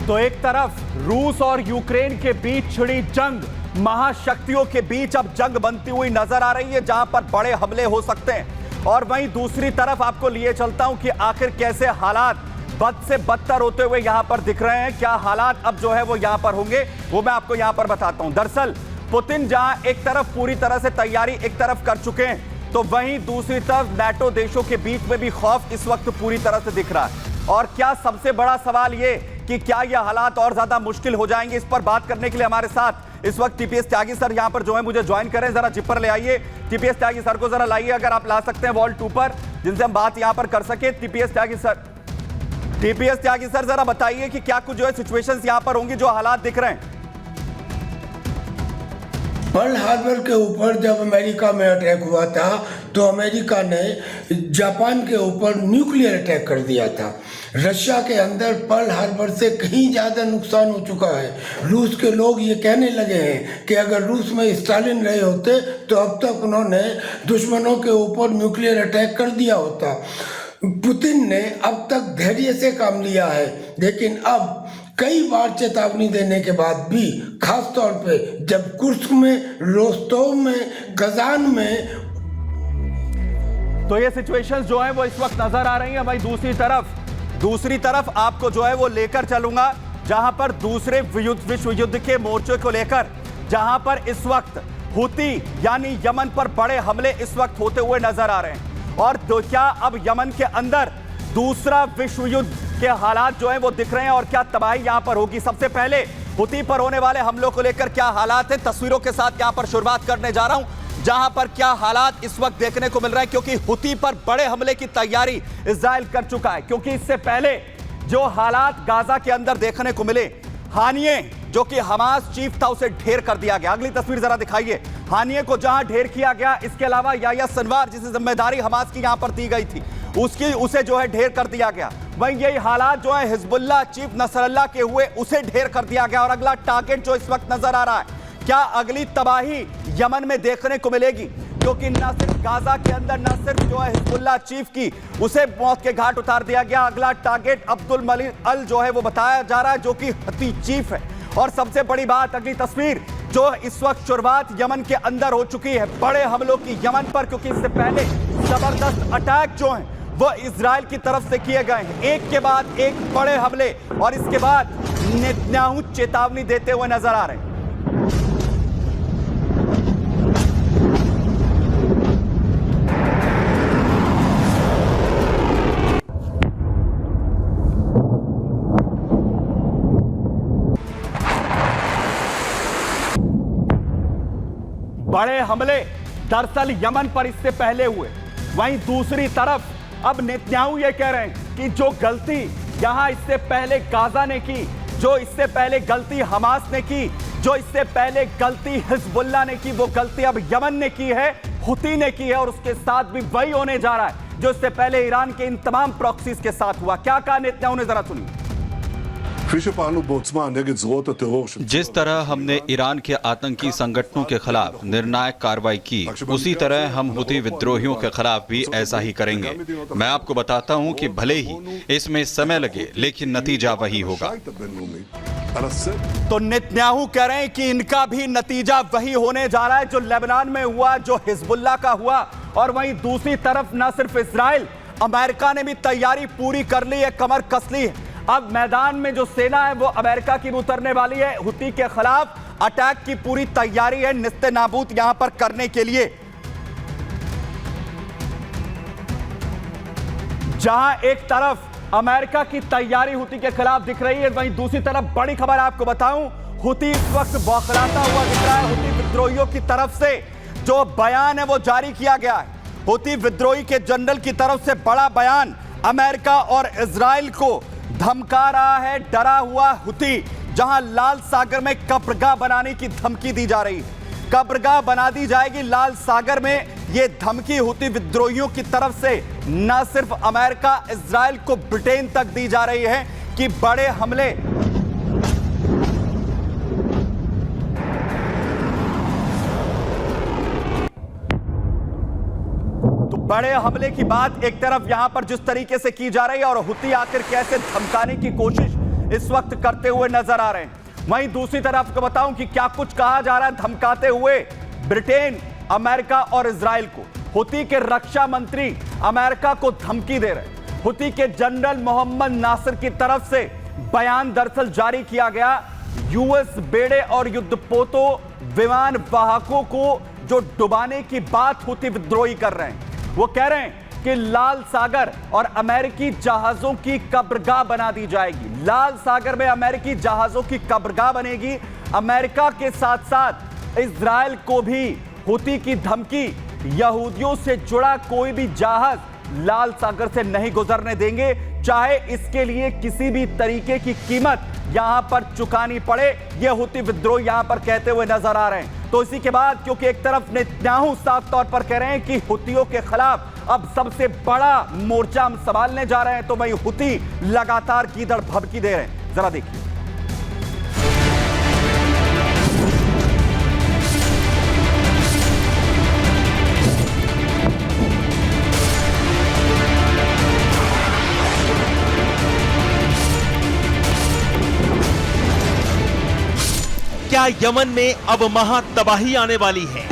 तो एक तरफ रूस और यूक्रेन के बीच छिड़ी जंग, महाशक्तियों के बीच अब जंग बनती हुई नजर आ रही है जहां पर बड़े हमले हो सकते हैं। और वहीं दूसरी तरफ आपको लिए चलता हूं कि आखिर कैसे हालात बद से बदतर होते हुए यहां पर दिख रहे हैं। क्या हालात अब जो है वो यहां पर होंगे वो मैं आपको यहां पर बताता हूं। दरअसल पुतिन जहां एक तरफ पूरी तरह से तैयारी एक तरफ कर चुके हैं, तो वहीं दूसरी तरफ नाटो देशों के बीच में भी खौफ इस वक्त पूरी तरह से दिख रहा है। और क्या सबसे बड़ा सवाल ये कि क्या यह हालात और ज्यादा मुश्किल हो जाएंगे, इस पर बात करने के लिए हमारे साथ इस वक्त टीपीएस त्यागी सर यहां पर जो है मुझे ज्वाइन करें। जरा जिप पर ले आइए, टीपीएस त्यागी सर को जरा लाइए, अगर आप ला सकते हैं वॉल 2 पर, जिनसे हम बात यहां पर कर सके। टीपीएस त्यागी सर जरा बताइए कि क्या कुछ जो है सिचुएशंस यहां पर होंगी, जो हालात दिख रहे हैं। पर्ल हार्बर के ऊपर जब अमेरिका में अटैक हुआ था तो अमेरिका ने जापान के ऊपर न्यूक्लियर अटैक कर दिया था। रशिया के अंदर पर्ल हार्बर से कहीं ज़्यादा नुकसान हो चुका है। रूस के लोग ये कहने लगे हैं कि अगर रूस में स्टालिन रहे होते तो अब तक उन्होंने दुश्मनों के ऊपर न्यूक्लियर अटैक कर दिया होता। पुतिन ने अब तक धैर्य से काम लिया है, लेकिन अब कई बार चेतावनी देने के बाद भी, खास तौर पे जब कुर्स्क में, रोस्तोव में, कजान में, तो ये सिचुएशंस जो है वो इस वक्त नजर आ रही है। भाई दूसरी तरफ आपको जो है वो लेकर चलूंगा जहां पर दूसरे विश्व युद्ध के मोर्चे को लेकर, जहां पर इस वक्त हुती यानी यमन पर बड़े हमले इस वक्त होते हुए नजर आ रहे हैं। और क्या अब यमन के अंदर दूसरा विश्व युद्ध के हालात जो हैं वो दिख रहे हैं और क्या तबाही यहां पर होगी। सबसे पहले हुती पर होने वाले हमलों को लेकर क्या हालात हैं, तस्वीरों के साथ यहां पर शुरुआत करने जा रहा हूं, जहां पर क्या हालात इस वक्त देखने को मिल रहे हैं। क्योंकि हुती पर बड़े हमले की तैयारी इजराइल कर चुका है। क्योंकि इससे पहले जो हालात गाजा के अंदर देखने को मिले, हानिये जो कि हमास चीफ था उसे ढेर कर दिया गया। अगली तस्वीर जरा दिखाइए। हानिये को जहां ढेर किया गया, इसके अलावा याह्या सिनवार जिसे जिम्मेदारी हमास की यहां पर दी गई थी उसे जो है ढेर कर दिया गया। वहीं यही हालात जो है हिजबुल्लाह चीफ नसरल्लाह के हुए, उसे ढेर कर दिया गया। और अगला टारगेट जो इस वक्त नजर आ रहा है, क्या अगली तबाही यमन में देखने को मिलेगी? क्योंकि न सिर्फ गाजा के अंदर न सिर्फ जो है हिजबुल्लाह चीफ की, उसे मौत के घाट उतार दिया गया। अगला टारगेट अब्दुल मलिक अल जो है वो बताया जा रहा है, जो कि हती चीफ है। और सबसे बड़ी बात, अगली तस्वीर जो इस वक्त शुरुआत यमन के अंदर हो चुकी है बड़े हमलों की यमन पर। क्योंकि इससे पहले जबरदस्त अटैक जो है वो इजराइल की तरफ से किए गए हैं, एक के बाद एक बड़े हमले, और इसके बाद नेतन्याहू चेतावनी देते हुए नजर आ रहे हैं। बड़े हमले दरअसल यमन पर इससे पहले हुए। वहीं दूसरी तरफ अब नेतन्याहू ये कह रहे हैं कि जो गलती यहां इससे पहले गाजा ने की, जो इससे पहले गलती हमास ने की, जो इससे पहले गलती हिजबुल्लाह ने की, वो गलती अब यमन ने की है, हुती ने की है। और उसके साथ भी वही होने जा रहा है जो इससे पहले ईरान के इन तमाम प्रॉक्सीज के साथ हुआ। क्या कहा नेतन्याहू ने, जरा सुनिए। जिस तरह हमने ईरान के आतंकी संगठनों के खिलाफ निर्णायक कार्रवाई की, उसी तरह हम हुती विद्रोहियों के खिलाफ भी ऐसा ही करेंगे। मैं आपको बताता हूं कि भले ही इसमें समय लगे, लेकिन नतीजा वही होगा। तो नेतन्याहू कह रहे हैं कि इनका भी नतीजा वही होने जा रहा है जो लेबनान में हुआ, जो हिजबुल्लाह का हुआ। और वहीं दूसरी तरफ न सिर्फ इजराइल, अमेरिका ने भी तैयारी पूरी कर ली है, कमर कस ली है। अब मैदान में जो सेना है वो अमेरिका की उतरने वाली है। हुती के खिलाफ अटैक की पूरी तैयारी है निस्ते नाबूद यहां पर करने के लिए। जहां एक तरफ अमेरिका की तैयारी हुती के खिलाफ दिख रही है, वहीं दूसरी तरफ बड़ी खबर आपको बताऊं, हुती इस वक्त बौखलाता हुआ दिख रहा है। हुती विद्रोहियों की तरफ से जो बयान है वो जारी किया गया है। हुती विद्रोही के जनरल की तरफ से बड़ा बयान, अमेरिका और इजराइल को धमका रहा है डरा हुआ हुती। जहां लाल सागर में कब्रगाह बनाने की धमकी दी जा रही है, कब्रगाह बना दी जाएगी लाल सागर में। यह धमकी हुती विद्रोहियों की तरफ से न सिर्फ अमेरिका, इजराइल को ब्रिटेन तक दी जा रही है कि बड़े हमले बड़े हमले की बात एक तरफ यहां पर जिस तरीके से की जा रही है, और हुती आखिर कैसे धमकाने की कोशिश इस वक्त करते हुए नजर आ रहे हैं। वहीं दूसरी तरफ आपको बताऊं कि क्या कुछ कहा जा रहा है धमकाते हुए ब्रिटेन, अमेरिका और इजराइल को। हुती के रक्षा मंत्री अमेरिका को धमकी दे रहे। हुती के जनरल मोहम्मद नासिर की तरफ से बयान दरअसल जारी किया गया। यूएस बेड़े और युद्धपोतों, विमान वाहकों को जो डुबाने की बात हुती विद्रोही कर रहे हैं, वो कह रहे हैं कि लाल सागर और अमेरिकी जहाजों की कब्रगाह बना दी जाएगी। लाल सागर में अमेरिकी जहाजों की कब्रगाह बनेगी। अमेरिका के साथ साथ इजराइल को भी हुती की धमकी, यहूदियों से जुड़ा कोई भी जहाज लाल सागर से नहीं गुजरने देंगे, चाहे इसके लिए किसी भी तरीके की कीमत यहां पर चुकानी पड़े। यह हुती विद्रोह यहां पर कहते हुए नजर आ रहे हैं। तो इसी के बाद क्योंकि एक तरफ नेतन्याहू साफ तौर पर कह रहे हैं कि हुतियों के खिलाफ अब सबसे बड़ा मोर्चा हम संभालने जा रहे हैं, तो वही हुती लगातार कीदड़ भभकी दे रहे हैं। जरा देखिए। क्या यमन में अब महातबाही आने वाली है?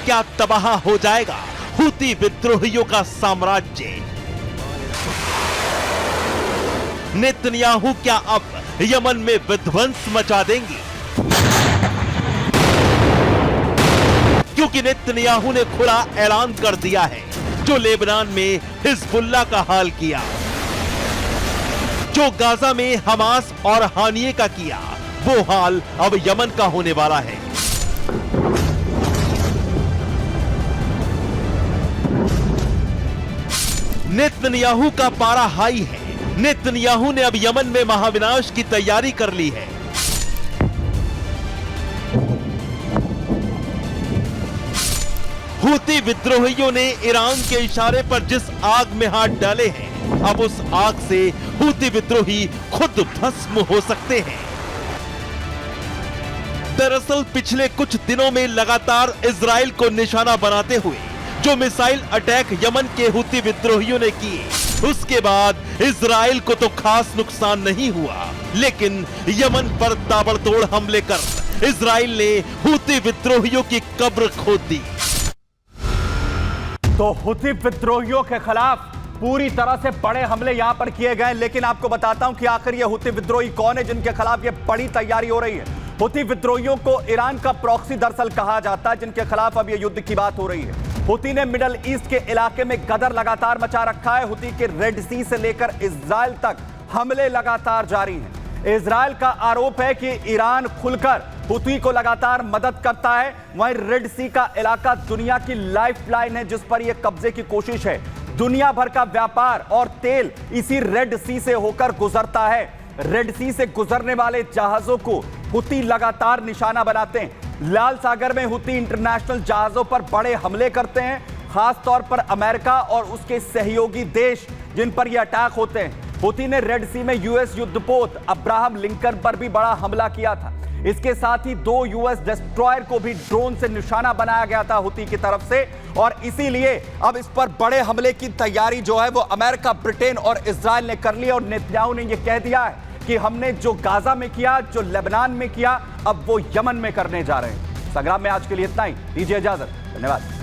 क्या तबाह हो जाएगा हुती विद्रोहियों का साम्राज्य? नेतन्याहू क्या अब यमन में विध्वंस मचा देंगे? क्योंकि नेतन्याहू ने खुला ऐलान कर दिया है, जो लेबनान में हिजबुल्लाह का हाल किया, जो गाजा में हमास और हानिये का किया, वो हाल अब यमन का होने वाला है। नेतन्याहू का पारा हाई है। नेतन्याहू ने अब यमन में महाविनाश की तैयारी कर ली है। हुती विद्रोहियों ने ईरान के इशारे पर जिस आग में हाथ डाले हैं, अब उस आग से हुती विद्रोही खुद भस्म हो सकते हैं। दरअसल पिछले कुछ दिनों में लगातार इजराइल को निशाना बनाते हुए जो मिसाइल अटैक यमन के हुती विद्रोहियों ने किए, उसके बाद इजराइल को तो खास नुकसान नहीं हुआ, लेकिन यमन पर ताबड़तोड़ हमले कर इजराइल ने हुती विद्रोहियों की कब्र खोद दी। तो हुती विद्रोहियों के खिलाफ पूरी तरह से बड़े हमले यहां पर किए गए। लेकिन आपको बताता हूं कि आखिर ये हुती विद्रोही कौन है जिनके खिलाफ ये बड़ी तैयारी हो रही है। हुती विद्रोहियों को ईरान का प्रॉक्सी दरअसल कहा जाता है, जिनके खिलाफ अब ये युद्ध की बात हो रही है। हुती ने मिडल ईस्ट के इलाके में गदर लगातार मचा रखा है। हुती के रेड सी से लेकर इजराइल तक हमले लगातार जारी हैं। इजराइल का आरोप है कि ईरान खुलकर हुती को लगातार मदद करता है। वहीं रेड सी का इलाका दुनिया की लाइफलाइन है, जिस पर यह कब्जे की कोशिश है। दुनिया भर का व्यापार और तेल इसी रेड सी से होकर गुजरता है। रेड सी से गुजरने वाले जहाजों को हुती लगातार निशाना बनाते हैं। लाल सागर में हुती इंटरनेशनल जहाजों पर बड़े हमले करते हैं, खास तौर पर अमेरिका और उसके सहयोगी देश जिन पर यह अटैक होते हैं। हुती ने रेड सी में यूएस युद्धपोत अब्राहम लिंकन पर भी बड़ा हमला किया था। इसके साथ ही 2 यूएस डिस्ट्रॉयर को भी ड्रोन से निशाना बनाया गया था हुती की तरफ से, और इसीलिए अब इस पर बड़े हमले की तैयारी जो है वो अमेरिका, ब्रिटेन और इजराइल ने कर ली। और नेतन्याहू ने यह कह दिया है कि हमने जो गाजा में किया, जो लेबनान में किया, अब वो यमन में करने जा रहे हैं। संग्राम में आज के लिए इतना ही। दीजिए इजाजत। धन्यवाद।